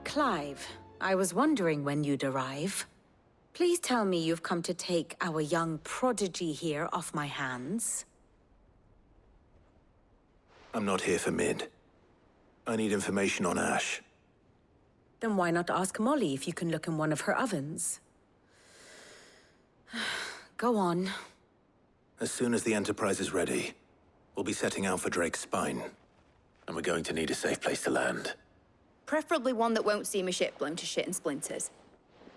Clive, I was wondering when you'd arrive. Please tell me you've come to take our young prodigy here off my hands. I'm not here for Mid. I need information on Ash. Then why not ask Molly if you can look in one of her ovens? Go on. As soon as the Enterprise is ready, we'll be setting out for Drake's Spine. And we're going to need a safe place to land. Preferably one that won't see my ship blown to shit and splinters.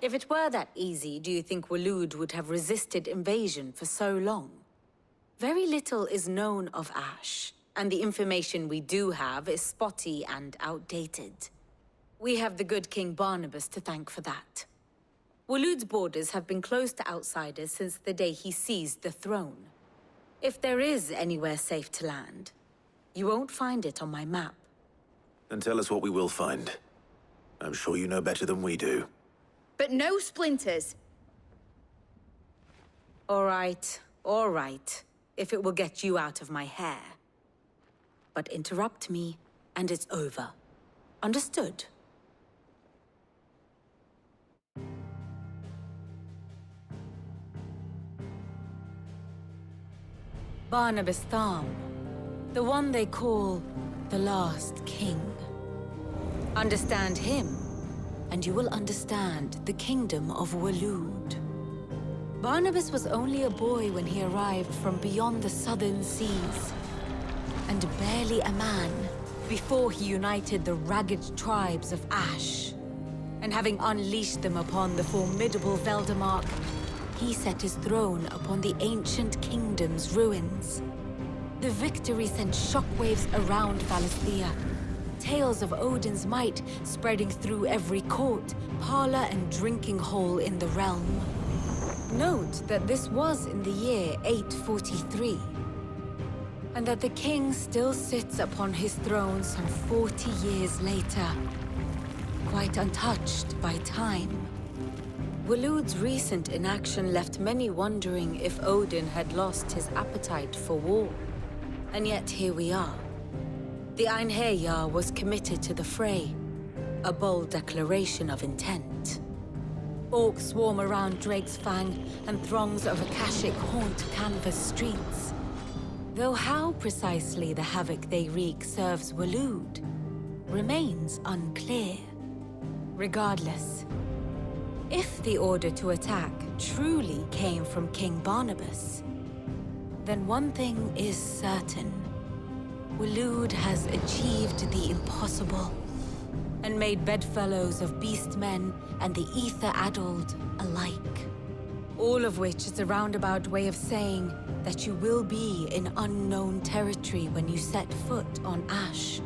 If it were that easy, do you think Waloed would have resisted invasion for so long? Very little is known of Ash, and the information we do have is spotty and outdated. We have the good King Barnabas to thank for that. Waloed's borders have been closed to outsiders since the day he seized the throne. If there is anywhere safe to land, you won't find it on my map. Then tell us what we will find. I'm sure you know better than we do. But no splinters! All right. If it will get you out of my hair. But interrupt me, and it's over. Understood? Barnabas Tharm, the one they call the Last King. Understand him, and you will understand the kingdom of Waloed. Barnabas was only a boy when he arrived from beyond the southern seas, and barely a man before he united the ragged tribes of Ash. And having unleashed them upon the formidable Veldamark, he set his throne upon the ancient kingdom's ruins. The victory sent shockwaves around Valisthea, tales of Odin's might spreading through every court, parlor, and drinking hole in the realm. Note that this was in the year 843, and that the king still sits upon his throne some 40 years later, quite untouched by time. Waloed's recent inaction left many wondering if Odin had lost his appetite for war. And yet here we are. The Einherjar was committed to the fray, a bold declaration of intent. Orcs swarm around Drake's Fang, and throngs of Akashic haunt Canvas streets. Though how precisely the havoc they wreak serves Waloed remains unclear. Regardless, if the order to attack truly came from King Barnabas, then one thing is certain. Waloed has achieved the impossible, and made bedfellows of beastmen and the ether-addled alike. All of which is a roundabout way of saying that you will be in unknown territory when you set foot on Ash.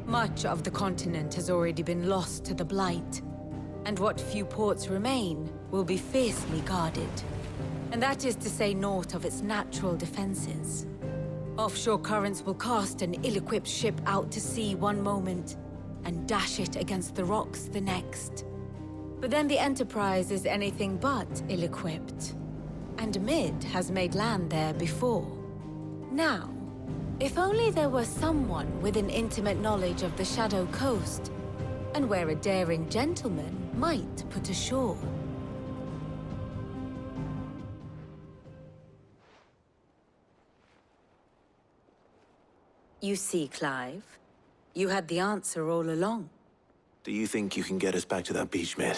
Much of the continent has already been lost to the Blight, and what few ports remain will be fiercely guarded. And that is to say naught of its natural defenses. Offshore currents will cast an ill-equipped ship out to sea one moment, and dash it against the rocks the next. But then the Enterprise is anything but ill-equipped, and Mid has made land there before. Now, if only there were someone with an intimate knowledge of the Shadow Coast, and where a daring gentleman might put ashore. You see, Clive, you had the answer all along. Do you think you can get us back to that beach, Mid?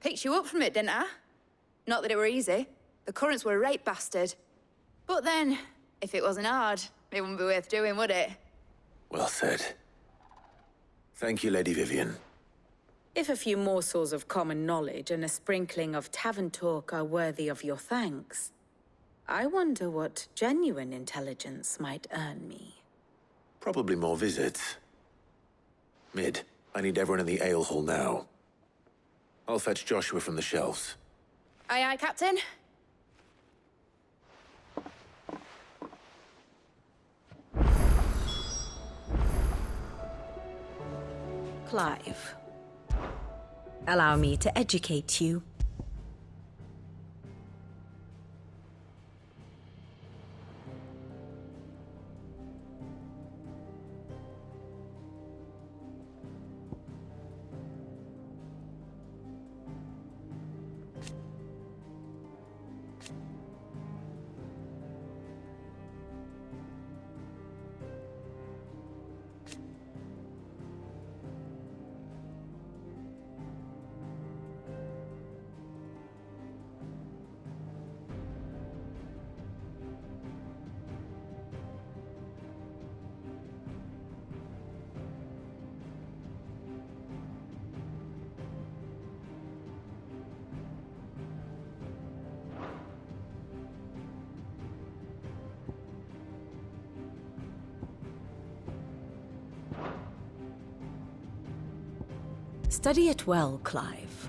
Picked you up from it, didn't I? Not that it were easy. The currents were a right bastard. But then, if it wasn't hard, it wouldn't be worth doing, would it? Well said. Thank you, Lady Vivian. If a few morsels of common knowledge and a sprinkling of tavern talk are worthy of your thanks, I wonder what genuine intelligence might earn me. Probably more visits. Mid, I need everyone in the ale hall now. I'll fetch Joshua from the shelves. Aye, aye, Captain. Clive, allow me to educate you. Study it well, Clive.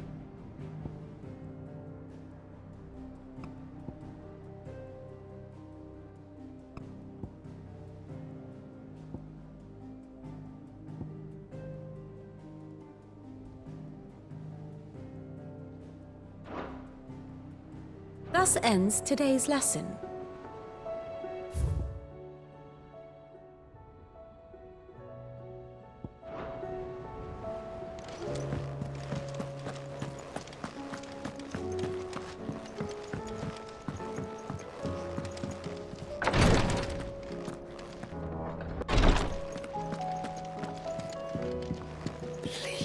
Thus ends today's lesson.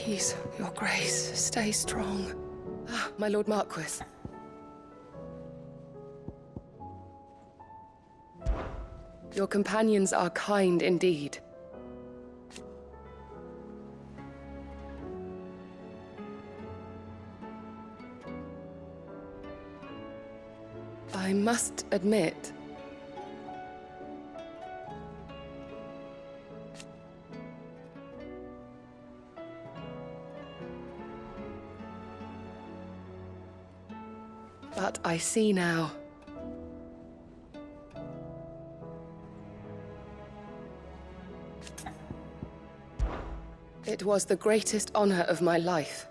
Please, Your Grace, stay strong. Ah, my Lord Marquis. Your companions are kind indeed. I must admit, but I see now. It was the greatest honor of my life.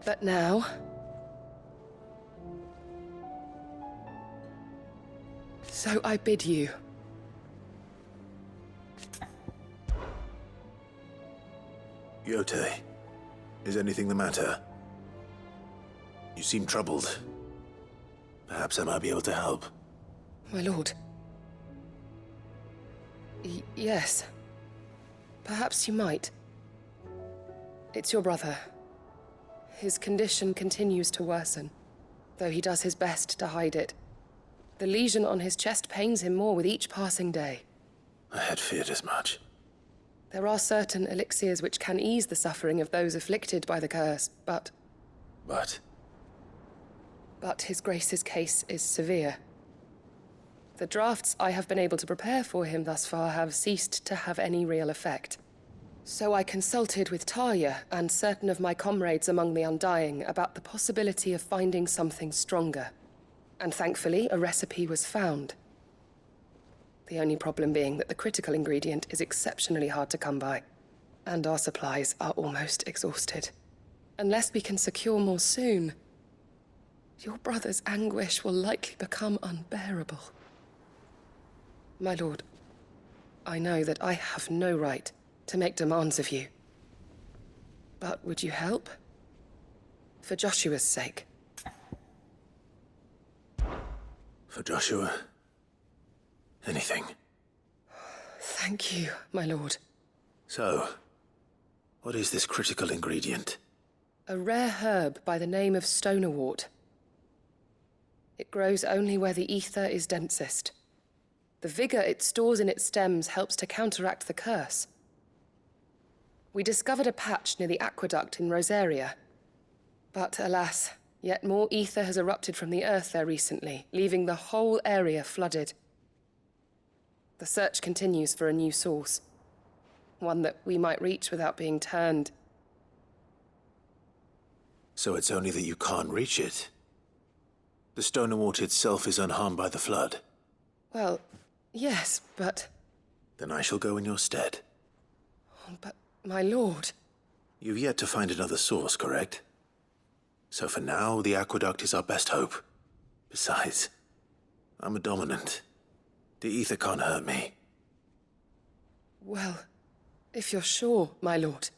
But now, so I bid you. Yote, is anything the matter? You seem troubled. Perhaps I might be able to help. My lord. Yes. Perhaps you might. It's your brother. His condition continues to worsen, though he does his best to hide it. The lesion on his chest pains him more with each passing day. I had feared as much. There are certain elixirs which can ease the suffering of those afflicted by the curse, but his Grace's case is severe. The drafts I have been able to prepare for him thus far have ceased to have any real effect. So I consulted with Tarja and certain of my comrades among the Undying about the possibility of finding something stronger. And thankfully, a recipe was found. The only problem being that the critical ingredient is exceptionally hard to come by, and our supplies are almost exhausted. Unless we can secure more soon, your brother's anguish will likely become unbearable. My lord, I know that I have no right to make demands of you. But would you help? For Joshua's sake. For Joshua, anything. Thank you, my lord. So, what is this critical ingredient? A rare herb by the name of stonerwort. It grows only where the ether is densest. The vigor it stores in its stems helps to counteract the curse. We discovered a patch near the aqueduct in Rosaria. But alas, yet more ether has erupted from the earth there recently, leaving the whole area flooded. The search continues for a new source. One that we might reach without being turned. So it's only that you can't reach it. The Stonerwort itself is unharmed by the flood. Well, yes, but... Then I shall go in your stead. But, my lord... You've yet to find another source, correct? So for now, the aqueduct is our best hope. Besides, I'm a dominant. The ether can't hurt me. Well, if you're sure, my lord.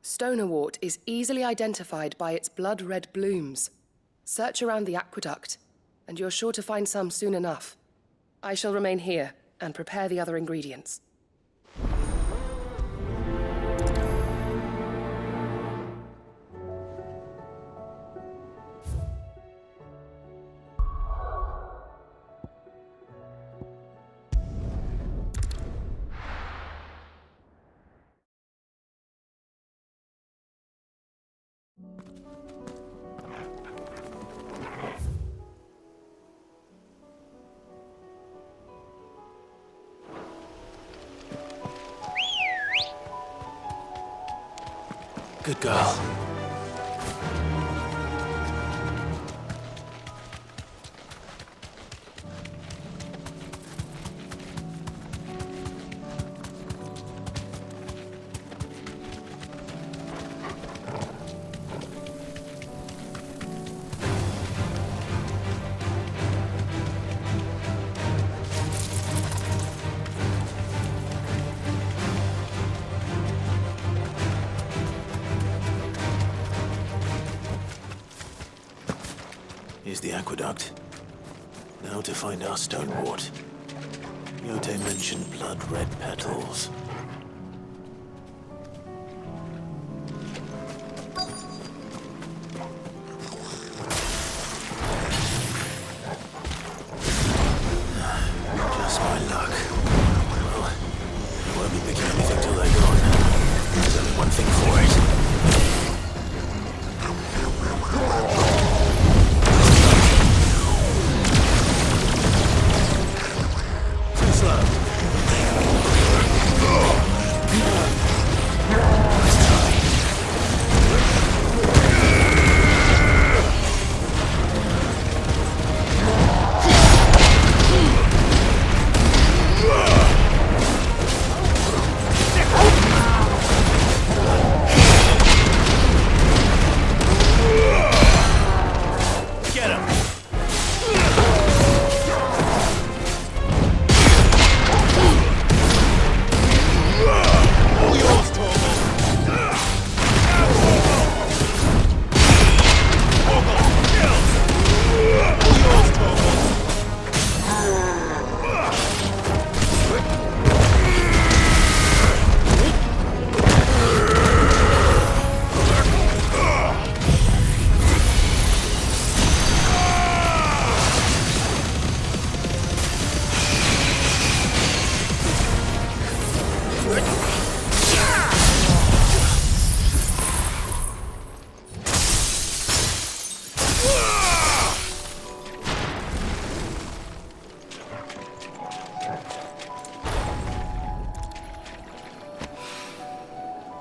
Stonerwort is easily identified by its blood-red blooms. Search around the aqueduct, and you're sure to find some soon enough. I shall remain here and prepare the other ingredients. Good girl. Here's the aqueduct. Now to find our stonewort. Yote mentioned blood-red petals. Just my luck. Well, I won't be picking anything till they're gone. There's only one thing for it.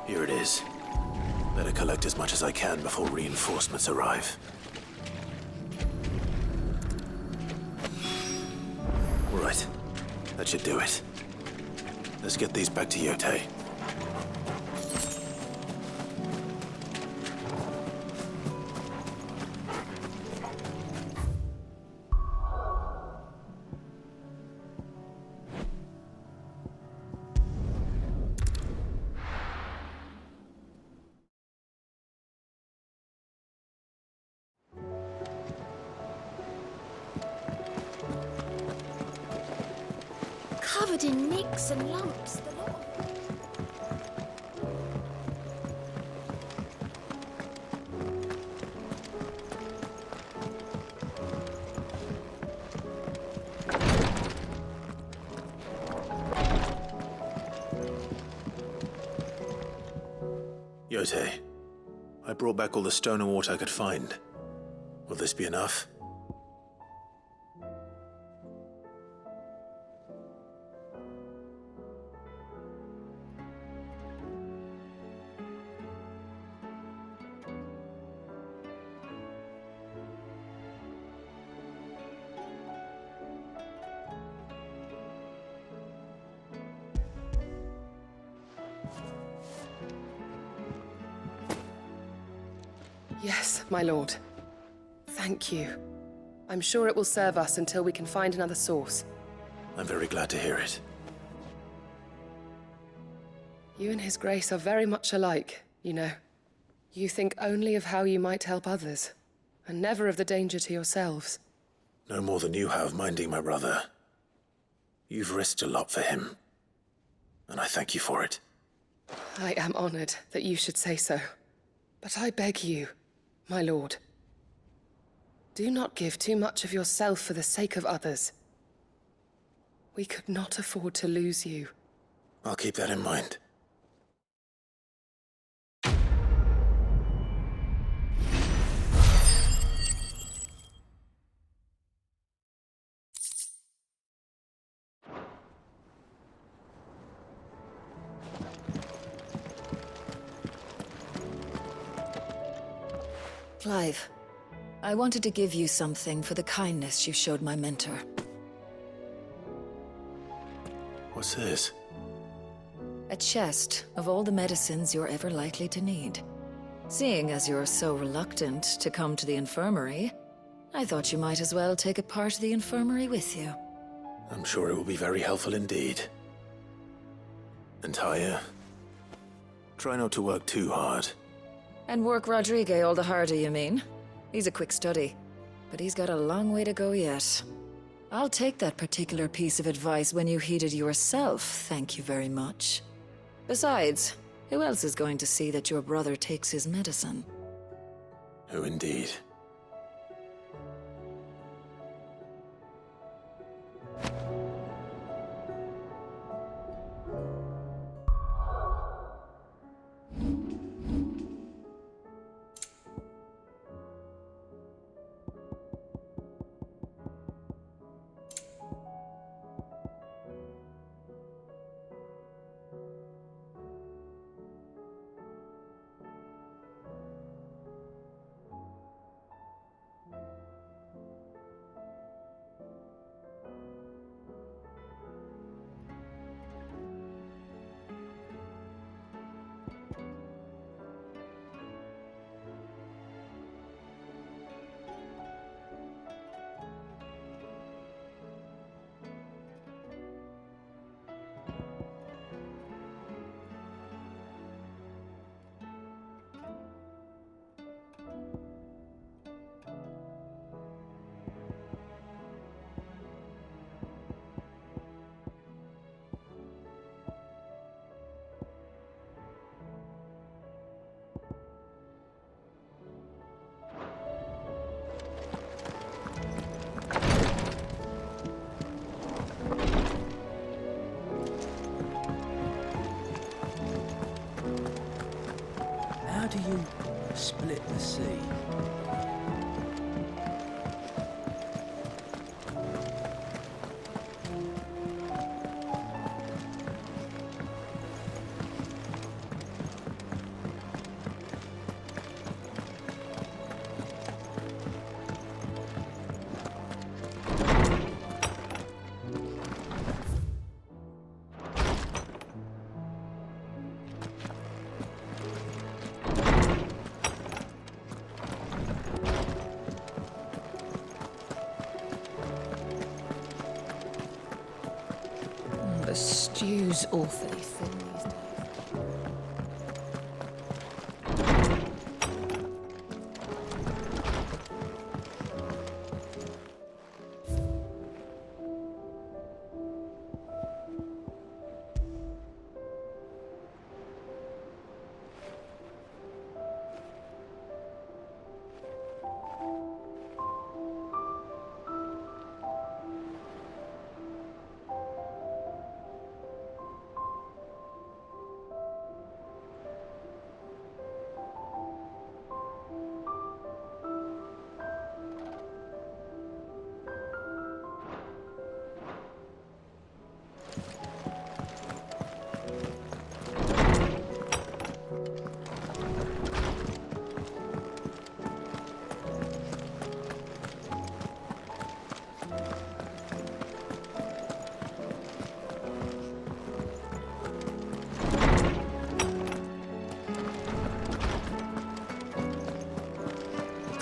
Here it is. Better collect as much as I can before reinforcements arrive. All right. That should do it. Let's get these back to Yote. Covered in nicks and lumps. The lot of... Yote, I brought back all the stone and water I could find. Will this be enough? Yes, my lord. Thank you. I'm sure it will serve us until we can find another source. I'm very glad to hear it. You and His Grace are very much alike, you know. You think only of how you might help others, and never of the danger to yourselves. No more than you have minding my brother. You've risked a lot for him, and I thank you for it. I am honored that you should say so. But I beg you, my lord, do not give too much of yourself for the sake of others. We could not afford to lose you. I'll keep that in mind. Clive, I wanted to give you something for the kindness you showed my mentor. What's this? A chest of all the medicines you're ever likely to need. Seeing as you're so reluctant to come to the infirmary, I thought you might as well take a part of the infirmary with you. I'm sure it will be very helpful indeed. And Taya, try not to work too hard. And work Rodrigue all the harder, you mean? He's a quick study, but he's got a long way to go yet. I'll take that particular piece of advice when you heed it yourself, thank you very much. Besides, who else is going to see that your brother takes his medicine? Who indeed? How do you split the sea? The stew's awfully thin these days.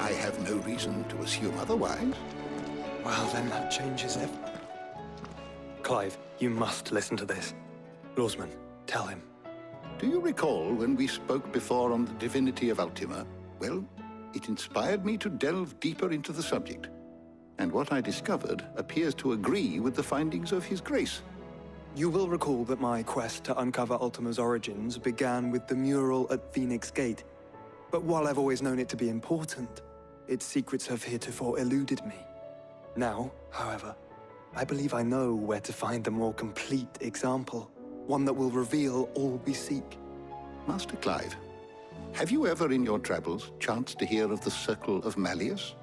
I have no reason to assume otherwise. Well, then that changes everything. Clive, you must listen to this. Lawsman, tell him. Do you recall when we spoke before on the divinity of Ultima? Well, it inspired me to delve deeper into the subject. And what I discovered appears to agree with the findings of His Grace. You will recall that my quest to uncover Ultima's origins began with the mural at Phoenix Gate. But while I've always known it to be important, its secrets have heretofore eluded me. Now, however, I believe I know where to find the more complete example, one that will reveal all we seek. Master Clive, have you ever in your travels chanced to hear of the Circle of Malleus?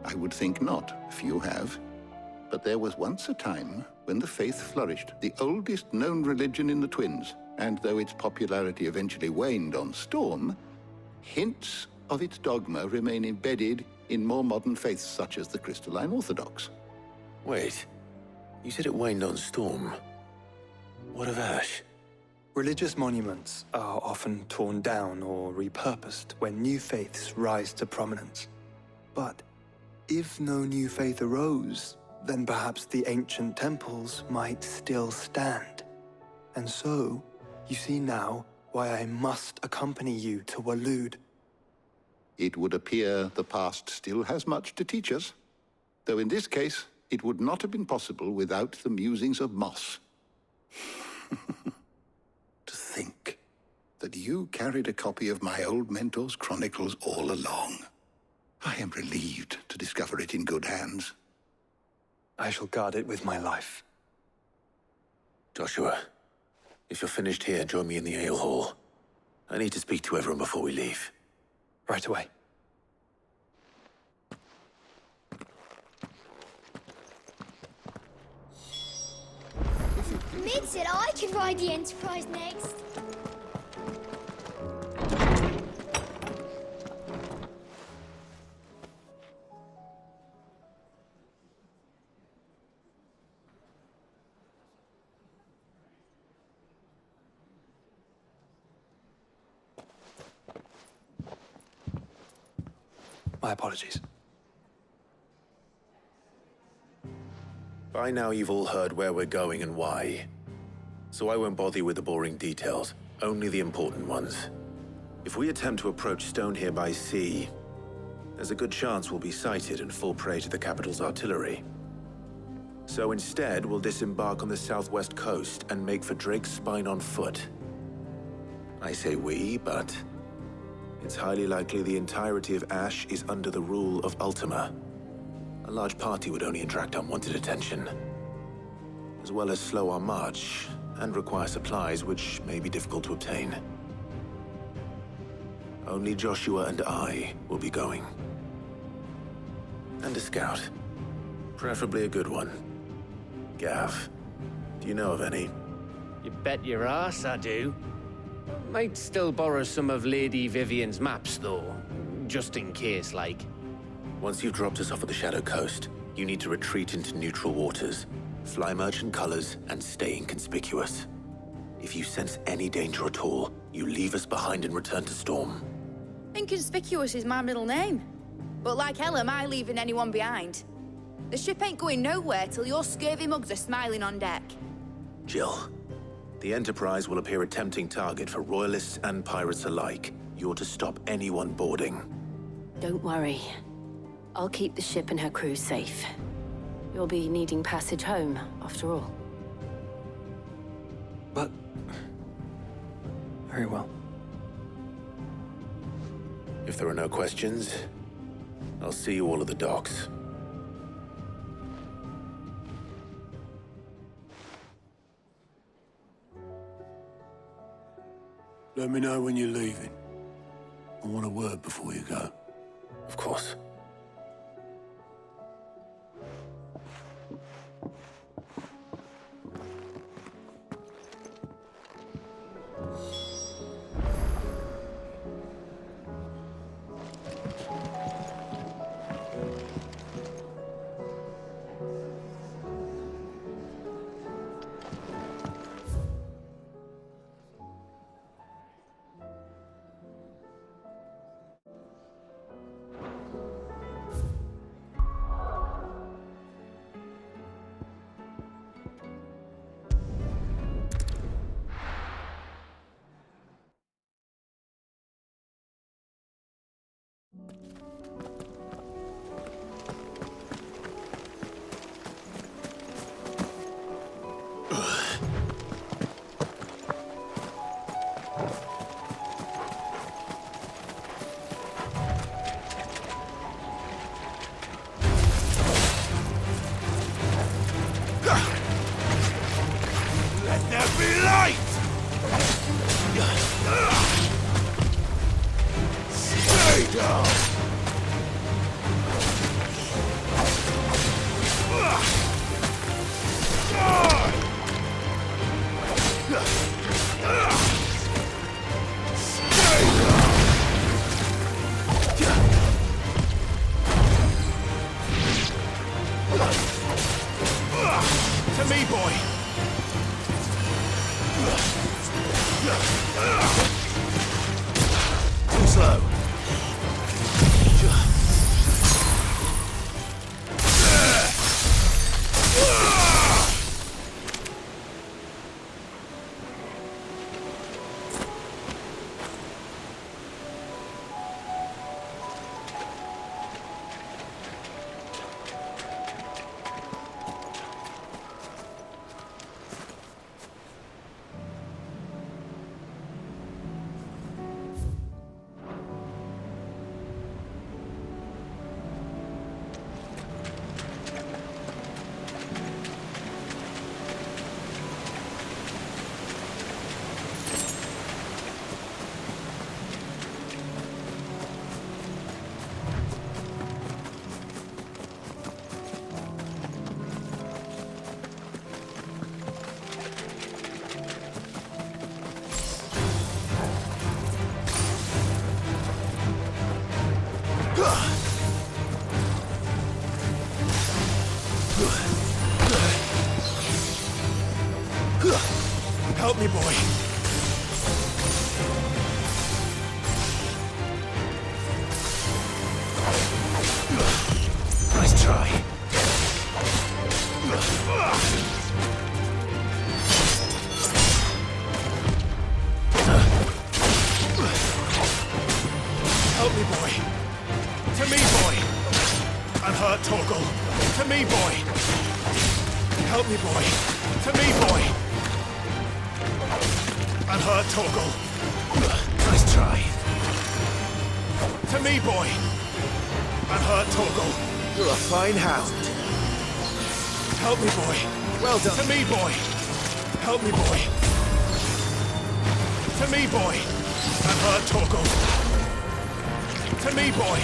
I would think not, if you have. But there was once a time when the faith flourished, the oldest known religion in the Twins, and though its popularity eventually waned on Storm, hints of its dogma remain embedded in more modern faiths such as the Crystalline Orthodox. Wait. You said it waned on Storm. What of Ash? Religious monuments are often torn down or repurposed when new faiths rise to prominence. But if no new faith arose, then perhaps the ancient temples might still stand. And so, you see now why I must accompany you to Waloed. It would appear the past still has much to teach us, though in this case, it would not have been possible without the musings of Moss. To think that you carried a copy of my old mentor's chronicles all along. I am relieved to discover it in good hands. I shall guard it with my life. Joshua, if you're finished here, join me in the ale hall. I need to speak to everyone before we leave. Right away. Mid said I could ride the Enterprise next. My apologies. By now you've all heard where we're going and why. So I won't bother you with the boring details, only the important ones. If we attempt to approach Stone here by sea, there's a good chance we'll be sighted and fall prey to the capital's artillery. So instead, we'll disembark on the southwest coast and make for Drake's Spine on foot. I say we, but it's highly likely the entirety of Ash is under the rule of Ultima. A large party would only attract unwanted attention, as well as slow our march and require supplies which may be difficult to obtain. Only Joshua and I will be going. And a scout. Preferably a good one. Gav, do you know of any? You bet your ass I do. Might still borrow some of Lady Vivian's maps, though. Just in case, like. Once you've dropped us off at the Shadow Coast, you need to retreat into neutral waters, fly merchant colors, and stay inconspicuous. If you sense any danger at all, you leave us behind and return to Storm. Inconspicuous is my middle name. But like hell am I leaving anyone behind. The ship ain't going nowhere till your scurvy mugs are smiling on deck. Jill, the Enterprise will appear a tempting target for royalists and pirates alike. You're to stop anyone boarding. Don't worry. I'll keep the ship and her crew safe. You'll be needing passage home, after all. But... very well. If there are no questions, I'll see you all at the docks. Let me know when you're leaving. I want a word before you go. Of course. Help me, boy. Nice try. Help me, boy. To me, boy. Unhurt, Torgal. To me, boy. Help me, boy. To me, boy. Unhurt, Torgal. Nice try. To me, boy. Unhurt, Torgal. You're a fine hound. Help me, boy. Well done. To me, boy. Help me, boy. To me, boy. Unhurt, Torgal. To me, boy.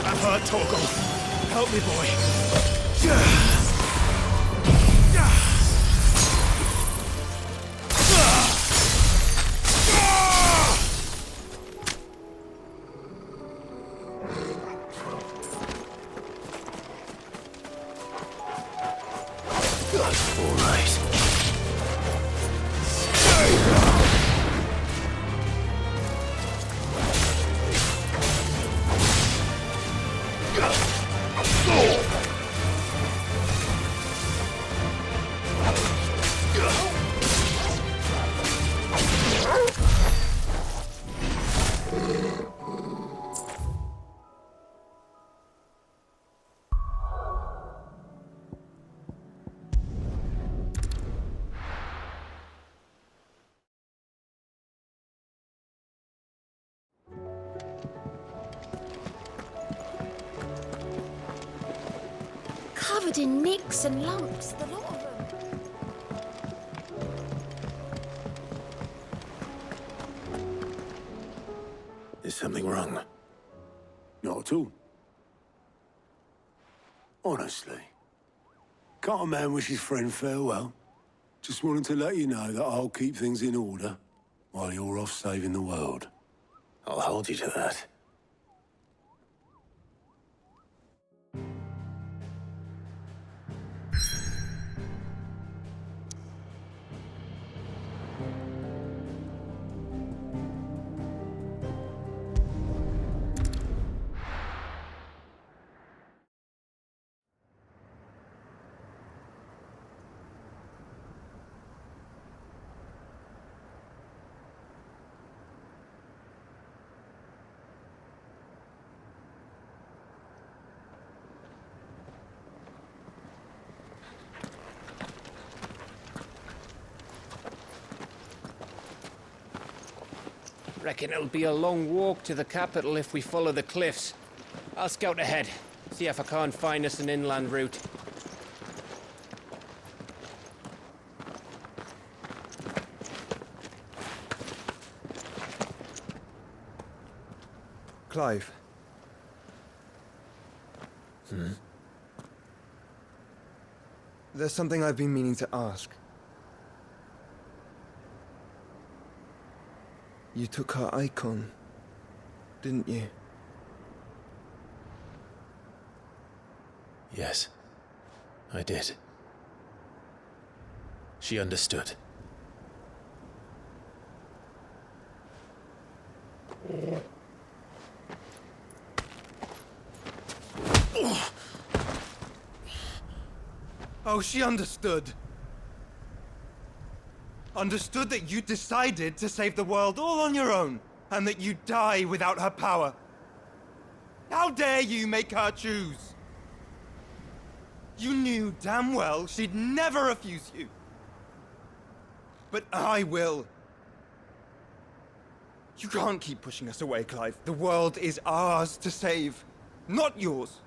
Unhurt, Torgal. Help me, boy. Covered in nicks and lumps, the lot of them. Is something wrong? Not at all. Honestly. Can't a man wish his friend farewell? Just wanted to let you know that I'll keep things in order while you're off saving the world. I'll hold you to that. Reckon it'll be a long walk to the capital if we follow the cliffs. I'll scout ahead, see if I can't find us an inland route. Clive. There's something I've been meaning to ask. You took her icon, didn't you? Yes, I did. She understood. Oh, she understood. Understood that you decided to save the world all on your own, and that you'd die without her power. How dare you make her choose? You knew damn well she'd never refuse you. But I will. You can't keep pushing us away, Clive. The world is ours to save, not yours.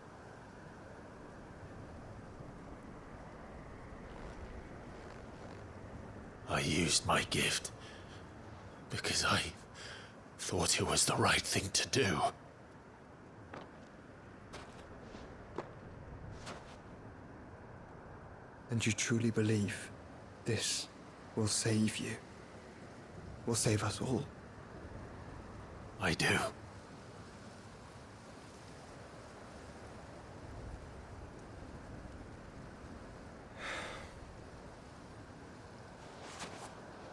I used my gift because I thought it was the right thing to do. And you truly believe this will save you? Will save us all? I do.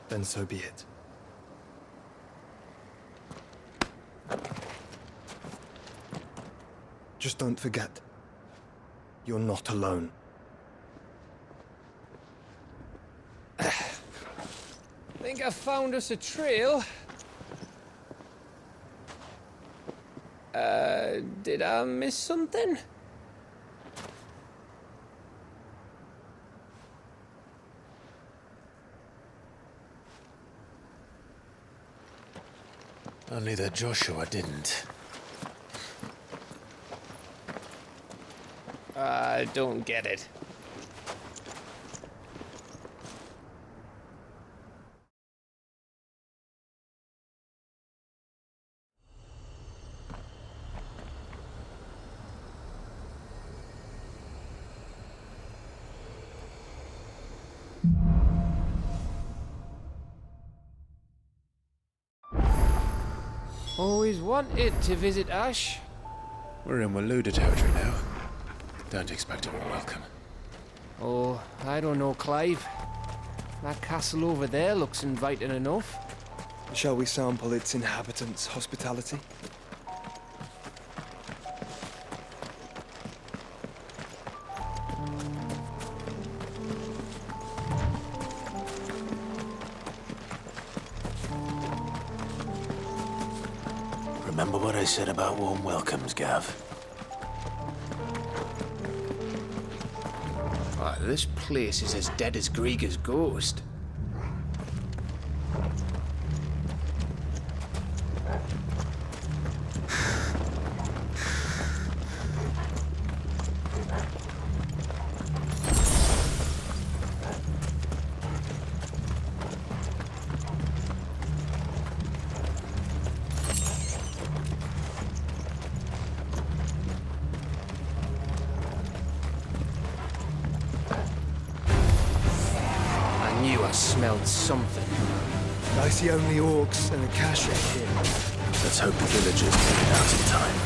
then so be it. Just don't forget, you're not alone. Think I found us a trail. Did I miss something? Only that Joshua didn't. I don't get it. Always wanted to visit Ash. We're in Waluda territory now. Don't expect a warm welcome. Oh, I don't know, Clive. That castle over there looks inviting enough. Shall we sample its inhabitants' hospitality? Remember what I said about warm welcomes, Gav? Ah, this place is as dead as Grieger's ghost. I smelled something. I see only orcs and a cache here. Let's hope the villagers get it out in time.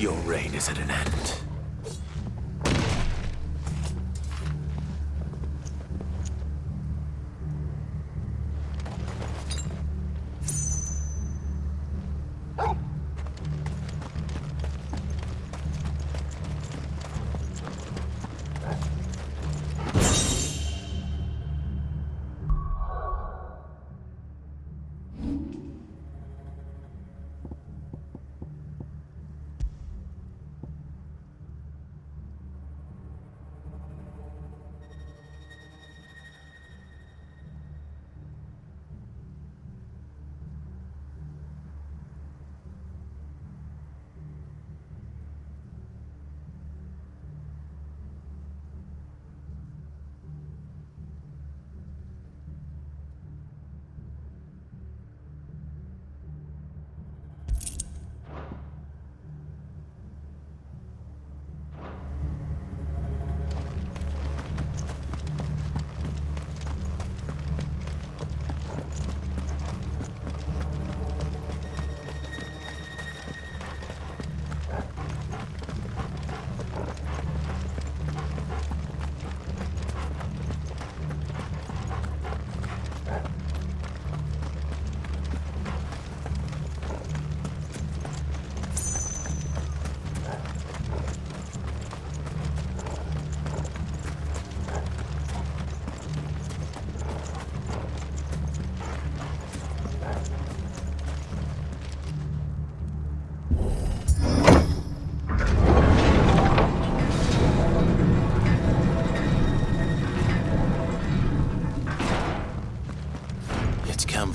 Your reign is at an end.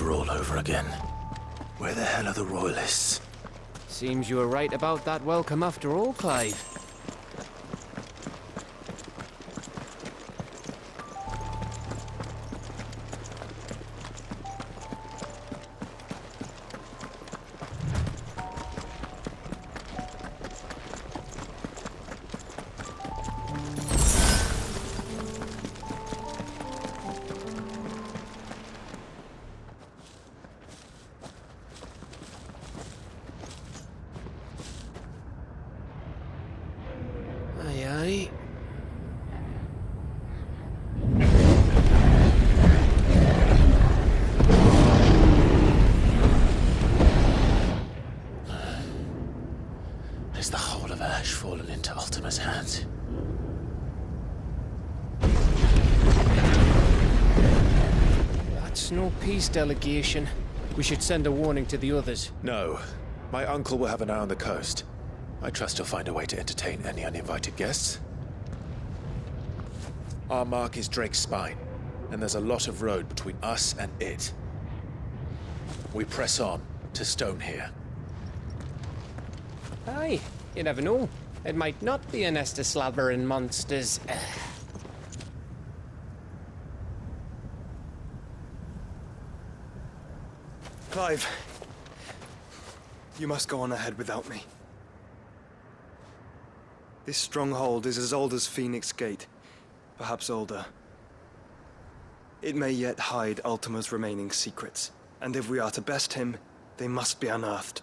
All over again. Where the hell are the Royalists? Seems you were right about that welcome after all, Clive. Is the whole of Ash fallen into Ultima's hands? That's no peace delegation. We should send a warning to the others. No. My uncle will have an eye on the coast. I trust he'll find a way to entertain any uninvited guests. Our mark is Drake's Spine, and there's a lot of road between us and it. We press on to Stone here. Aye, you never know. It might not be a nest of slabbering monsters. Clive, you must go on ahead without me. This stronghold is as old as Phoenix Gate, perhaps older. It may yet hide Ultima's remaining secrets, and if we are to best him, they must be unearthed.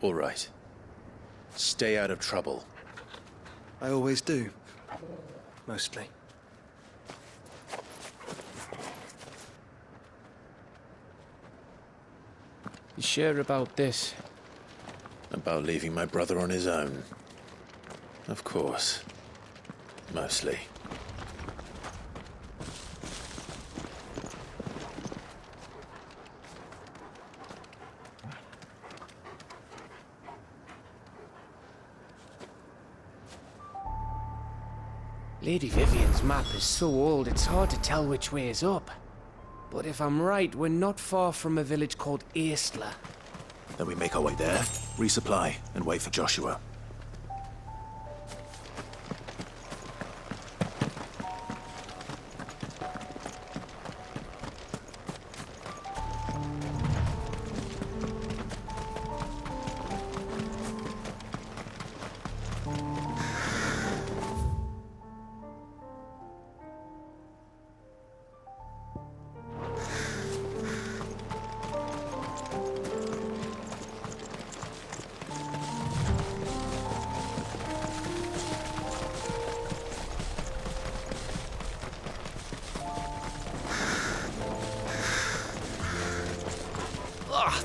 All right. Stay out of trouble. I always do. Mostly. You sure about this? About leaving my brother on his own? Of course. Mostly. Lady Vivian's map is so old it's hard to tell which way is up. But if I'm right, we're not far from a village called Aistla. Then we make our way there, resupply, and wait for Joshua.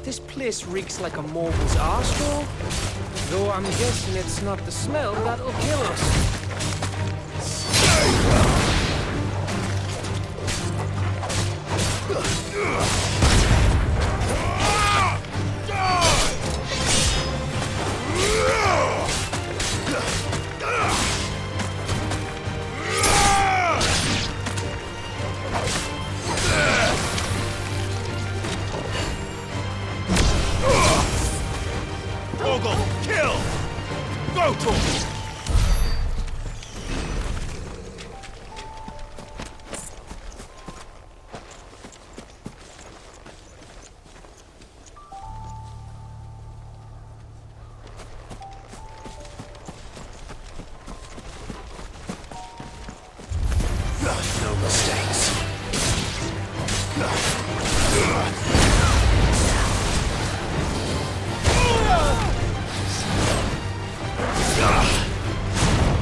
This place reeks like a mogul's arsehole. Though I'm guessing it's not the smell that'll kill us. No mistakes.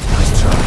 Nice try.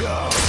go.